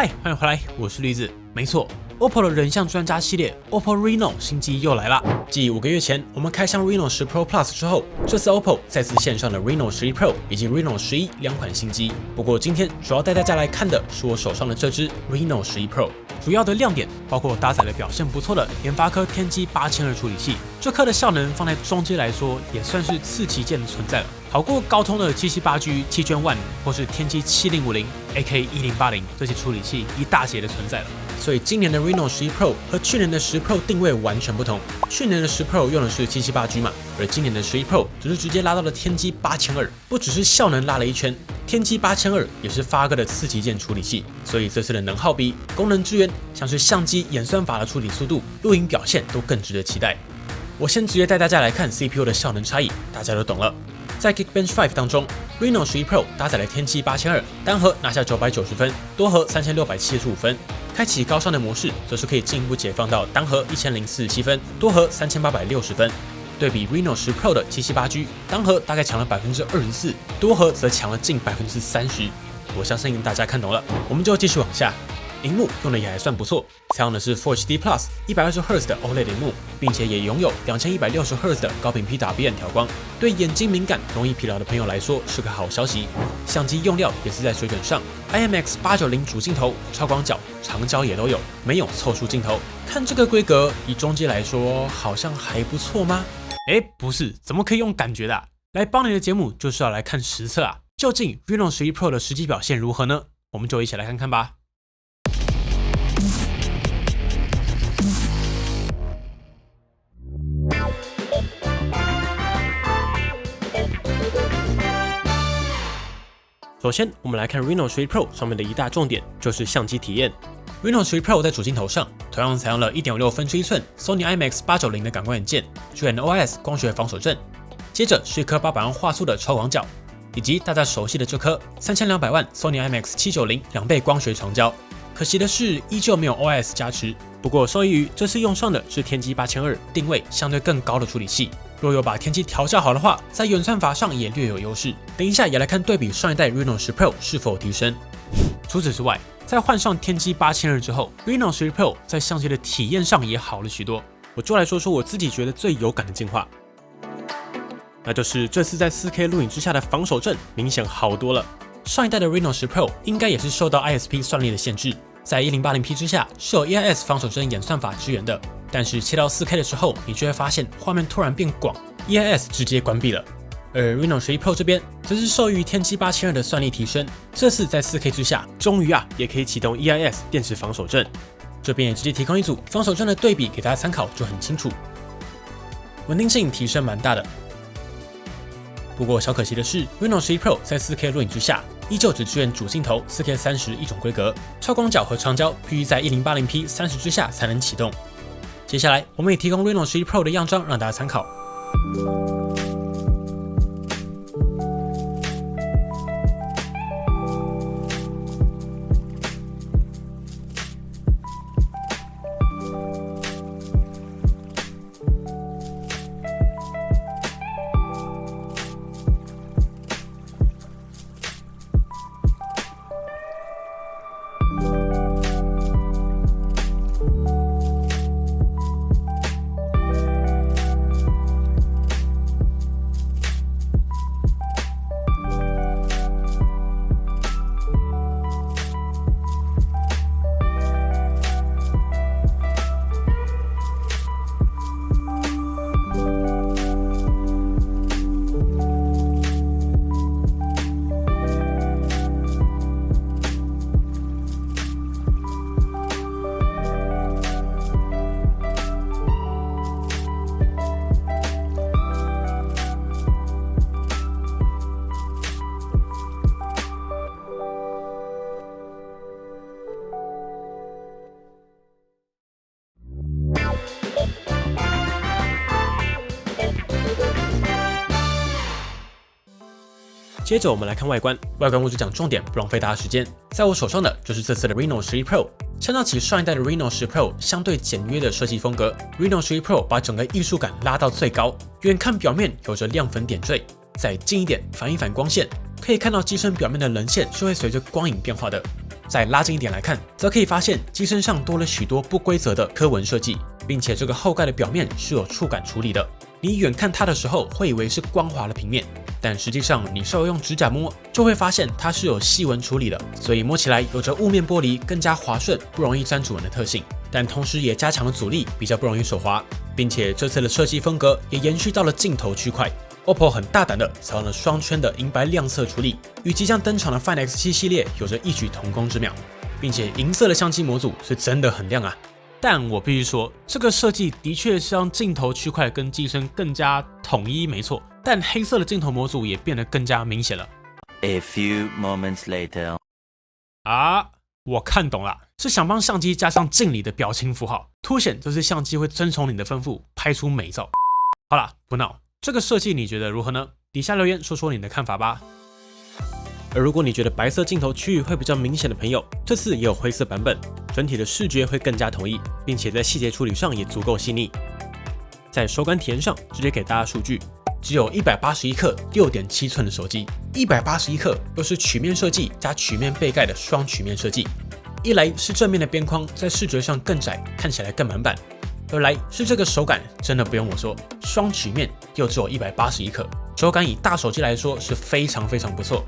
嗨，欢迎回来，我是栗子。没错 ，OPPO 的人像专家系列 OPPO Reno 新机又来啦。继5个月前我们开箱 Reno 10 Pro Plus 之后，这次 OPPO 再次献上了 Reno 11 Pro 以及 Reno 11两款新机。不过今天主要带大家来看的是我手上的这支 Reno 11 Pro。主要的亮点包括搭载了表现不错的联发科天玑8200处理器，这颗的效能放在中阶来说也算是次旗舰的存在了，好过高通的778G、7 Gen 1或是天玑7050、AK1080这些处理器一大截的存在了。所以今年的 Reno 11 Pro 和去年的10 Pro 定位完全不同。去年的10 Pro 用的是778G 嘛，而今年的11 Pro 只是直接拉到了天玑8200，不只是效能拉了一圈，天玑8200也是发哥的次旗舰处理器，所以这次的能耗比、功能支援，像是相机演算法的处理速度、录影表现都更值得期待。我先直接带大家来看 CPU 的效能差异，大家都懂了。在 Geekbench 5当中 ，Reno 11 Pro 搭载了天玑8200，单核拿下990分，多核3675分。开启高效能模式，则是可以进一步解放到单核1047分，多核3860分。对比 Reno 10 Pro 的778G， 单核大概强了24%，多核则强了近30%。我相信大家看懂了，我们就继续往下。萤幕用的也还算不错，采用的是 Full HD Plus 120Hz 的 OLED 萤幕，并且也拥有2160Hz 的高频 PWM 调光，对眼睛敏感、容易疲劳的朋友来说是个好消息。相机用料也是在水准上 ，IMX890主镜头、超广角、长焦也都有，没有凑数镜头。看这个规格，以中阶来说，好像还不错吗？不是，怎么可以用感觉的啊？来帮你的节目就是要来看实测啊！究竟 Reno 11 Pro 的实际表现如何呢？我们就一起来看看吧。首先，我们来看 Reno 11 Pro 上面的一大重点，就是相机体验。Reno 11 Pro 在主镜头上，同样采用了 1.56分之1寸 Sony IMX890的感光元件，支援 OIS 光学防手震。接着是一颗800万画素的超广角，以及大家熟悉的这颗3200万 Sony IMX790 2倍光学长焦。可惜的是，依旧没有 OIS 加持。不过受益于这次用上的是天玑8200，定位相对更高的处理器。若有把天玑调校好的话，在演算法上也略有优势。等一下也来看对比上一代 Reno 10 Pro 是否提升。除此之外，在换上天玑8200之后 ，Reno 11 Pro 在相机的体验上也好了许多。我就来说说我自己觉得最有感的进化，那就是这次在 4K 录影之下的防手震明显好多了。上一代的 Reno 10 Pro 应该也是受到 ISP 算力的限制，在 1080P 之下是有 AIS 防手震演算法支援的。但是切到 4K 的时候，你就会发现画面突然变广 ，EIS 直接关闭了。而 Reno 11 Pro 这边则是受益于天玑8200的算力提升，这次在 4K 之下，终于也可以启动 EIS 电池防手震。这边也直接提供一组防手震的对比给大家参考，就很清楚。稳定性提升蛮大的。不过小可惜的是 ，Reno 11 Pro 在 4K 录影之下，依旧只支援主镜头 4K 30一种规格，超广角和长焦必须在 1080P 30之下才能启动。接下来，我们也提供 Reno 11 Pro 的样张让大家参考。接着我们来看外观，我就讲重点，不浪费大家时间。在我手上的就是这次的 Reno 11 Pro，相较起上一代的 Reno 10 Pro 相对简约的设计风格 ，Reno 11 Pro 把整个艺术感拉到最高。远看表面有着亮粉点缀，再近一点反一反光线，可以看到机身表面的棱线是会随着光影变化的。再拉近一点来看，则可以发现机身上多了许多不规则的刻纹设计，并且这个后盖的表面是有触感处理的。你远看它的时候会以为是光滑的平面，但实际上你稍微用指甲摸，就会发现它是有细纹处理的，所以摸起来有着雾面剥离更加滑顺，不容易沾指纹的特性。但同时也加强了阻力，比较不容易手滑，并且这次的设计风格也延续到了镜头区块。OPPO 很大胆的采用了双圈的银白亮色处理，与即将登场的 Find X7 系列有着异曲同工之妙，并且银色的相机模组是真的很亮啊。但我必须说，这个设计的确是让镜头区块跟机身更加统一，没错。但黑色的镜头模组也变得更加明显了。A few moments later， 我看懂了，是想帮相机加上敬礼的表情符号，凸显这次相机会遵从你的吩咐，拍出美照。好了，不闹，这个设计你觉得如何呢？底下留言说说你的看法吧。而如果你觉得白色镜头区域会比较明显的朋友，这次也有灰色版本，整体的视觉会更加统一，并且在细节处理上也足够细腻。在手感体验上，直接给大家数据，只有181克 6.7 寸的手机，181克又是曲面设计加曲面背盖的双曲面设计，一来是正面的边框在视觉上更窄，看起来更满版，二来是这个手感真的不用我说，双曲面又只有181克，手感以大手机来说是非常非常不错。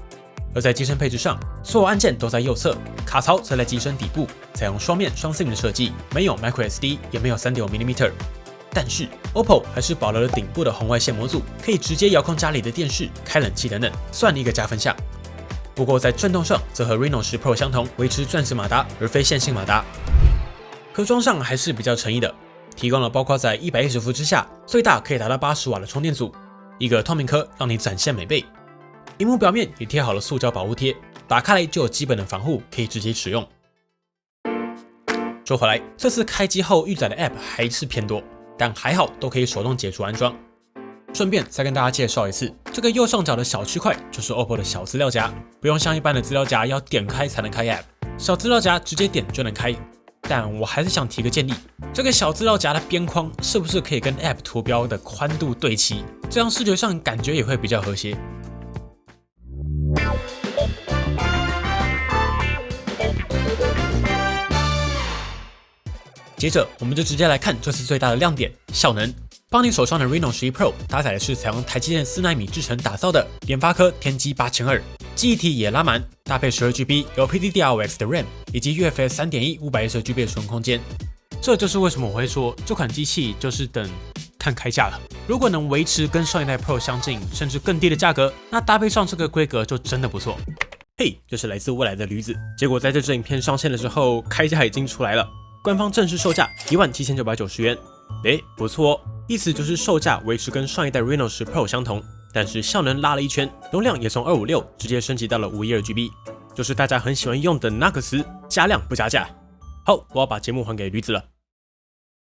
而在机身配置上，所有按键都在右侧，卡槽则在机身底部，采用双面双 SIM 的设计，没有 microSD， 也没有 3.5mm。但是 OPPO 还是保留了顶部的红外线模组，可以直接遥控家里的电视、开冷气等等，算一个加分项。不过在震动上，则和 Reno 10 Pro 相同，维持钻石马达而非线性马达。壳装上还是比较诚意的，提供了包括在110伏之下，最大可以达到80瓦的充电组，一个透明壳让你展现美背。屏幕表面也贴好了塑胶保护贴，打开来就有基本的防护，可以直接使用。说回来，这次开机后预载的 App 还是偏多，但还好都可以手动解除安装。顺便再跟大家介绍一次，这个右上角的小区块就是 OPPO 的小资料夹，不用像一般的资料夹要点开才能开 App， 小资料夹直接点就能开。但我还是想提个建议，这个小资料夹的边框是不是可以跟 App 图标的宽度对齐，这样视觉上感觉也会比较和谐。接着，我们就直接来看这次最大的亮点——效能。帮你手上的 Reno 11 Pro 搭载的是采用台积电4奈米制程打造的联发科天玑8200，记忆体也拉满，搭配12GB LPDDR5X 的 RAM 以及 UFS 3.1 512GB 的存空间。这就是为什么我会说这款机器就是等看开价了。如果能维持跟上一代 Pro 相近，甚至更低的价格，那搭配上这个规格就真的不错。嘿，这是来自未来的驴子。结果在这支影片上线的时候，开价已经出来了。官方正式售价17990元，不错哦，意思就是售价维持跟上一代 Reno 10 Pro 相同，但是效能拉了一圈，容量也从256直接升级到了512GB，就是大家很喜欢用的那个词，加量不加价。好，我要把节目还给驴子了。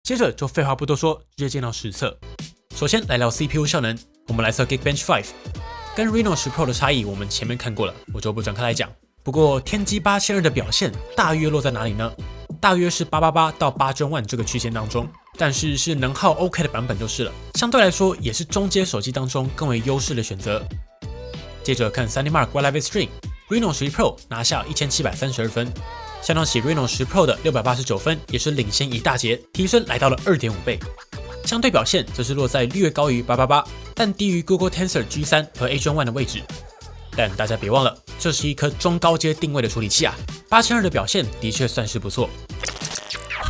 接着就废话不多说，直接进到实测。首先来聊 CPU 效能，我们来测 Geekbench 5，跟 Reno 10 Pro 的差异我们前面看过了，我就不展开来讲。不过天玑8200的表现大约落在哪里呢？大约是888到8千万这个区间当中，但是能耗 OK 的版本就是了，相对来说也是中阶手机当中更为优势的选择。接着看 3D Mark Wildlife Extreme，Reno 11 Pro 拿下1732分，相当起 Reno 10 Pro 的689分，也是领先一大截，提升来到了 2.5 倍。相对表现则是落在略高于888，但低于 Google Tensor G3 和 H1 的位置。但大家别忘了，这是一颗中高阶定位的处理器啊，8200的表现的确算是不错。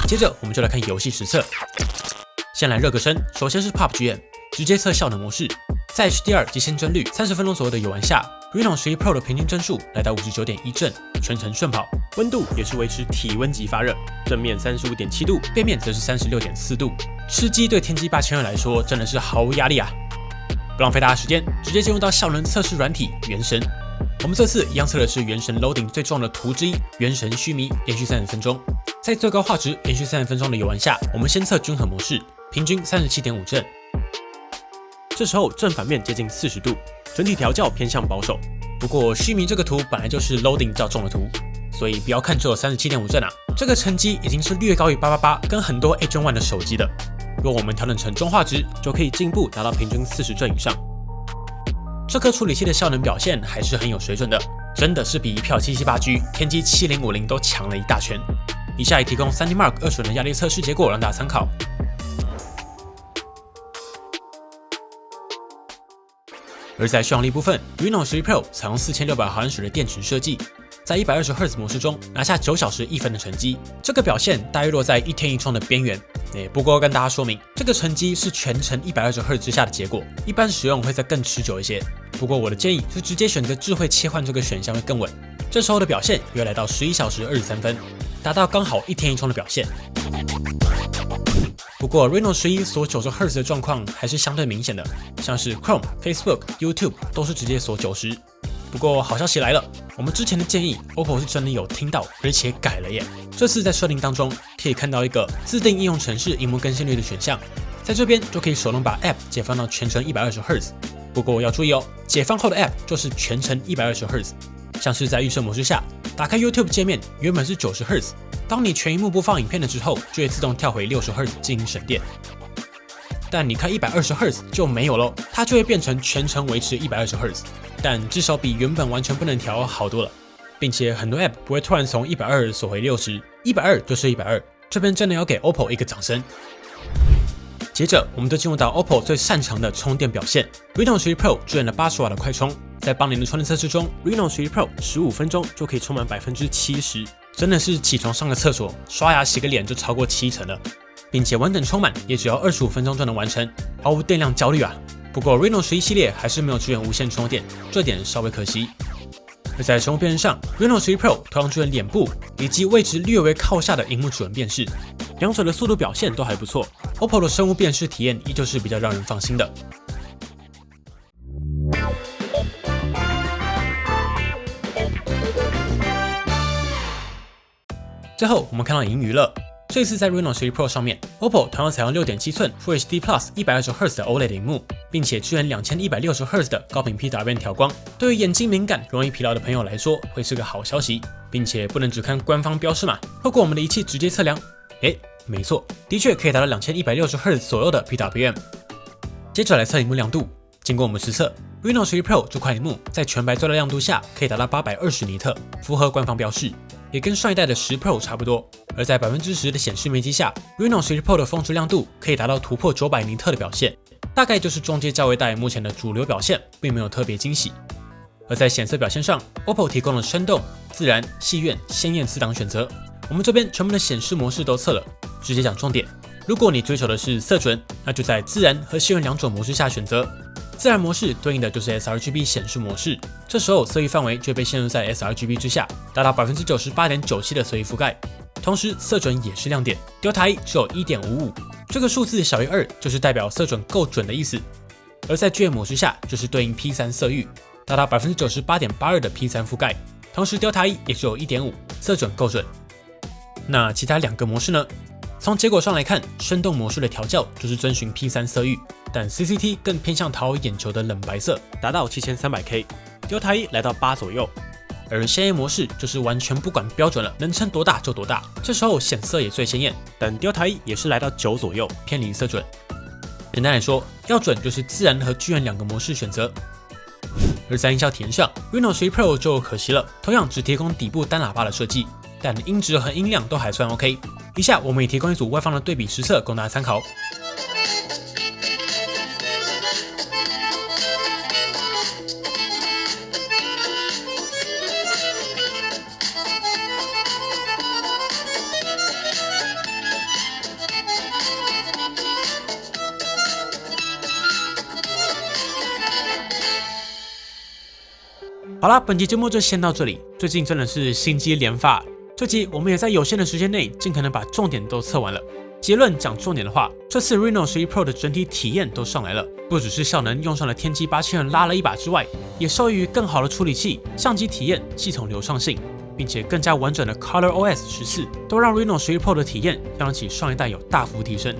接着我们就来看游戏实测，先来热个身，首先是 PUBG， 直接测效能模式，在 HDR 及新帧率30分钟左右的游玩下 ，Reno 11 Pro 的平均帧数来到 59.1帧，全程顺跑，温度也是维持体温级发热，正面35.7度，背面则是36.4度，吃鸡对天玑8200来说真的是毫无压力啊！不浪费大家时间，直接进入到效能测试软体原神。我们这次一样测的是原神 Loading 最重要的图之一——原神须弥，连续30分钟。在最高画质连续30分钟的游玩下，我们先测均衡模式，平均37.5帧。这时候正反面接近40度，整体调教偏向保守。不过须弥这个图本来就是 Loading 较重的图，所以不要看只有37.5帧啊，这个成绩已经是略高于888跟很多 H1 的手机的。若我们调整成中画质，就可以进一步达到平均40帧以上。这颗处理器的效能表现还是很有水准的，真的是比一票 778G、天玑7050都强了一大圈。以下也提供 3D Mark 2轮的压力测试结果让大家参考。而在续航力部分 ，Reno 11 Pro 采用4600毫安时的电池设计，在120赫兹模式中拿下9小时1分的成绩，这个表现大约落在一天一充的边缘。不过跟大家说明，这个成绩是全程120赫兹之下的结果，一般使用会再更持久一些。不过我的建议是直接选择智慧切换这个选项会更稳。这时候的表现约来到11小时23分，达到刚好一天一充的表现。不过 Reno 11锁90赫兹的状况还是相对明显的，像是 Chrome、Facebook、YouTube 都是直接锁90。不过好消息来了，我们之前的建议 OPPO 是真的有听到，而且改了耶。这次在设定当中可以看到一个自定应用程式萤幕更新率的选项，在这边就可以手动把 App 解放到全程120赫兹。不过要注意哦，解放后的 App 就是全程120赫兹。像是在预设模式下，打开 YouTube 界面原本是90赫兹，当你全萤幕播放影片了之后，就会自动跳回60赫兹进行省电。但你开120赫兹就没有咯，它就会变成全程维持120赫兹，但至少比原本完全不能调好多了，并且很多 App 不会突然从120锁回60，120就是120，这边真的要给 OPPO 一个掌声。接着我们就进入到 OPPO 最擅长的充电表现 ，Reno 11 Pro 支援了80瓦的快充，在邦联的充电测试中 ，Reno 11 Pro 15分钟就可以充满70%，真的是起床上个厕所、刷牙洗个脸就超过70%了。并且完整充满也只要25分钟就能完成，毫无电量焦虑啊。不过 Reno 11系列还是没有支援无线充电，这点稍微可惜。而在生物辨识上 ，Reno 11 Pro 同样支援脸部以及位置略微靠下的萤幕指纹辨识，两者的速度表现都还不错。OPPO 的生物辨识体验依旧是比较让人放心的。最后我们看到影音娱乐。这次在 Reno 11 Pro 上面 ，OPPO 同样采用6.7寸 Full HD Plus 120赫兹的 OLED 荧幕，并且支援2160赫兹的高频 PWM 调光。对于眼睛敏感、容易疲劳的朋友来说，会是个好消息，并且不能只看官方标示嘛，透过我们的仪器直接测量，没错，的确可以达到2160赫兹左右的 PWM。接着来测荧幕亮度，经过我们实测 ，Reno 11 Pro 这块荧幕在全白最大亮度下可以达到820尼特，符合官方标示。也跟上一代的10 Pro 差不多，而在10%的显示面积下 ，Reno 11 Pro 的峰值亮度可以达到突破900尼特的表现，大概就是中阶价位带目前的主流表现，并没有特别惊喜。而在显色表现上 ，OPPO 提供了生动、自然、戏院、鲜艳4档选择，我们这边全部的显示模式都测了，直接讲重点。如果你追求的是色准，那就在自然和戏院两种模式下选择。自然模式对应的就是 sRGB 显示模式，这时候色域范围就被限制在 sRGB 之下，达到 98.97% 的色域覆盖。同时色准也是亮点 ，Delta E 只有 1.55， 这个数字小于2就是代表色准够准的意思。而在剧院模式下就是对应 P3 色域，达到 98.82% 的 P3 覆盖，同时 Delta E 也只有 1.5， 色准够准。那其他两个模式呢？从结果上来看，生动模式的调校就是遵循 P3 色域，但 CCT 更偏向讨眼球的冷白色，达到 7300K，Delta E 来到8左右。而鲜艳模式就是完全不管标准了，能撑多大就多大，这时候显色也最鲜艳，但 Delta E 也是来到9左右，偏离色准。简单来说，要准就是自然和剧院两个模式选择。而在音效体验上 ，Reno 11 Pro 就可惜了，同样只提供底部单喇叭的设计，但音质和音量都还算 OK。以下我们也提供一组外放的对比实测供大家参考。好啦，本期节目就先到这里。最近真的是心机连发，这集我们也在有限的时间内尽可能把重点都测完了。结论讲重点的话，这次 Reno 11 Pro 的整体体验都上来了，不只是效能用上了天玑8000拉了一把之外，也受益于更好的处理器、相机体验、系统流畅性，并且更加完整的 ColorOS 14，都让 Reno 11 Pro 的体验相比起上一代有大幅提升。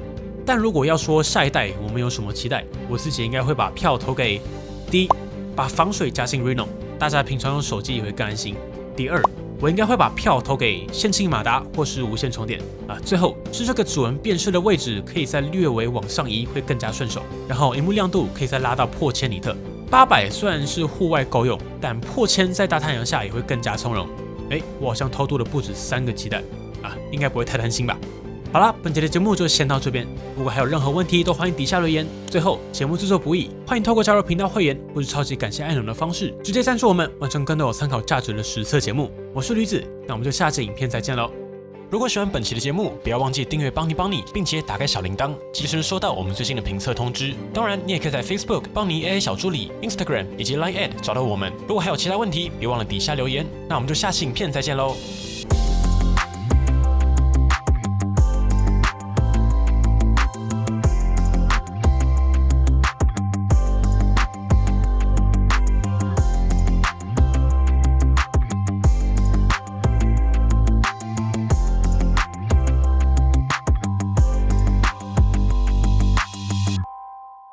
但如果要说下一代我们有什么期待，我自己应该会把票投给第一，把防水加进 Reno， 大家平常用手机也会更安心。第二，我应该会把票投给线性马达或是无线充电啊。最后是这个指纹辨识的位置可以再略微往上移，会更加顺手。然后萤幕亮度可以再拉到破1000尼特。800虽然是户外够用，但破千在大太阳下也会更加从容。我好像偷渡了不止3个鸡蛋啊，应该不会太担心吧？好啦，本节的节目就先到这边。如果还有任何问题，都欢迎底下留言。最后，节目制作不易，欢迎透过加入频道会员或是超级感谢按钮的方式，直接赞助我们，完成更多有参考价值的实测节目。我是驴子，那我们就下支影片再见喽。如果喜欢本期的节目，不要忘记订阅邦尼，并且打开小铃铛，及时收到我们最新的评测通知。当然，你也可以在 Facebook 邦尼 AA 小助理、Instagram 以及 Line@ 找到我们。如果还有其他问题，别忘了底下留言。那我们就下期影片再见喽。